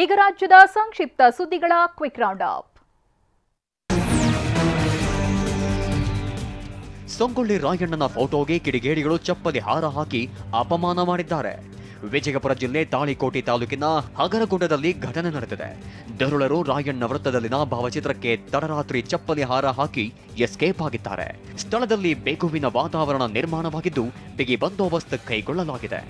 ಈಗ ರಾಜ್ಯದ ಸಂಕ್ಷಿಪ್ತ ಸುದ್ದಿಗಳ ಕ್ವಿಕ್ ರೌಂಡ್ ಅಪ್. ಸಂಗೊಳ್ಳಿ ರಾಯಣ್ಣನ ಫೋಟೋಗೆ ಕಿಡಿಗೇಡಿಗಳು ಚಪ್ಪಲಿ ಹಾರ ಹಾಕಿ ಅಪಮಾನ ಮಾಡಿದ್ದಾರೆ. ವಿಜಯಪುರ ಜಿಲ್ಲೆ ತಾಳಿಕೋಟೆ ತಾಲೂಕಿನ ಹಗರಗುಂಡದಲ್ಲಿ ಘಟನೆ ನಡೆದಿದೆ. ದರೋಳರು ರಾಯಣ್ಣ ವೃತ್ತದಲ್ಲಿನ ಭಾವಚಿತ್ರಕ್ಕೆ ತಡರಾತ್ರಿ ಚಪ್ಪಲಿ ಹಾರ ಹಾಕಿ ಎಸ್ಕೇಪ್ ಆಗಿದ್ದಾರೆ. ಸ್ಥಳದಲ್ಲಿ ಬೇಗುವಿನ ವಾತಾವರಣ ನಿರ್ಮಾಣವಾಗಿದ್ದು ಬಿಗಿ ಬಂದೋಬಸ್ತ್ ಕೈಗೊಳ್ಳಲಾಗಿದೆ.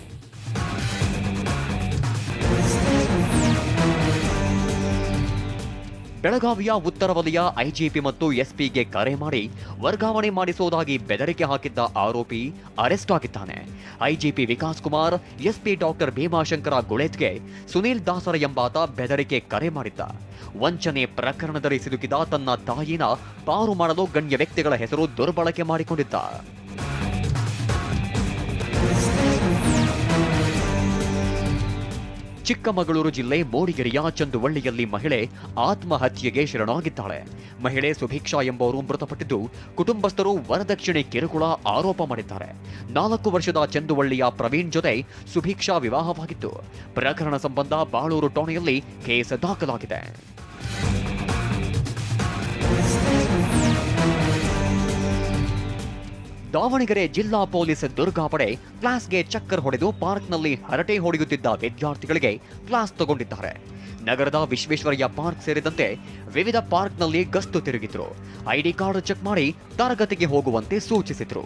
ಬೆಳಗಾವಿಯ ಉತ್ತರ ವಲಯ ಐಜಿಪಿ ಮತ್ತು ಎಸ್ಪಿಗೆ ಕರೆ ಮಾಡಿ ವರ್ಗಾವಣೆ ಮಾಡಿಸುವುದಾಗಿ ಬೆದರಿಕೆ ಹಾಕಿದ್ದ ಆರೋಪಿ ಅರೆಸ್ಟ್ ಆಗಿದ್ದಾನೆ. IGP Vikas Kumar, SP doctor Bhimashankar ಗುಳೇತ್ಗೆ ಸುನೀಲ್ ದಾಸರ ಎಂಬಾತ ಬೆದರಿಕೆ ಕರೆ ಮಾಡಿದ್ದ. ವಂಚನೆ ಪ್ರಕರಣದಲ್ಲಿ ಸಿಲುಕಿದ ತನ್ನ ತಾಯಿನ ಪಾರು ಮಾಡಲು ಗಣ್ಯ ವ್ಯಕ್ತಿಗಳ ಹೆಸರು ದುರ್ಬಳಕೆ ಮಾಡಿಕೊಂಡಿದ್ದ. ಚಿಕ್ಕಮಗಳೂರು ಜಿಲ್ಲೆ ಮೂಡಿಗೆರೆಯ ಚಂದುವಳ್ಳಿಯಲ್ಲಿ ಮಹಿಳೆ ಆತ್ಮಹತ್ಯೆಗೆ ಶರಣಾಗಿದ್ದಾಳೆ. ಮಹಿಳೆ ಸುಭಿಕ್ಷಾ ಎಂಬುವರು ಮೃತಪಟ್ಟಿದ್ದು, ಕುಟುಂಬಸ್ಥರು ವರದಕ್ಷಿಣೆ ಕಿರುಕುಳ ಆರೋಪ ಮಾಡಿದ್ದಾರೆ. 4 ವರ್ಷದ ಚಂದುವಳ್ಳಿಯ ಪ್ರವೀಣ್ ಜೊತೆ ಸುಭಿಕ್ಷಾ ವಿವಾಹವಾಗಿತ್ತು. ಪ್ರಕರಣ ಸಂಬಂಧ ಬಾಳೂರು ಠಾಣೆಯಲ್ಲಿ ಕೇಸ್ ದಾಖಲಾಗಿದೆ. ದಾವಣಗೆರೆ ಜಿಲ್ಲಾ ಪೊಲೀಸ್ ದುರ್ಗಾಪಡೆ ಕ್ಲಾಸ್ಗೆ ಚಕ್ಕರ್ ಹೊಡೆದು ಪಾರ್ಕ್ನಲ್ಲಿ ಹರಟೆ ಹೊಡೆಯುತ್ತಿದ್ದ ವಿದ್ಯಾರ್ಥಿಗಳಿಗೆ ಕ್ಲಾಸ್ ತಗೊಂಡಿದ್ದಾರೆ. ನಗರದ ವಿಶ್ವೇಶ್ವರಯ್ಯ ಪಾರ್ಕ್ ಸೇರಿದಂತೆ ವಿವಿಧ ಪಾರ್ಕ್ನಲ್ಲಿ ಗಸ್ತು ತಿರುಗಿದ್ರು. ಐಡಿ ಕಾರ್ಡ್ ಚೆಕ್ ಮಾಡಿ ತರಗತಿಗೆ ಹೋಗುವಂತೆ ಸೂಚಿಸಿದ್ರು.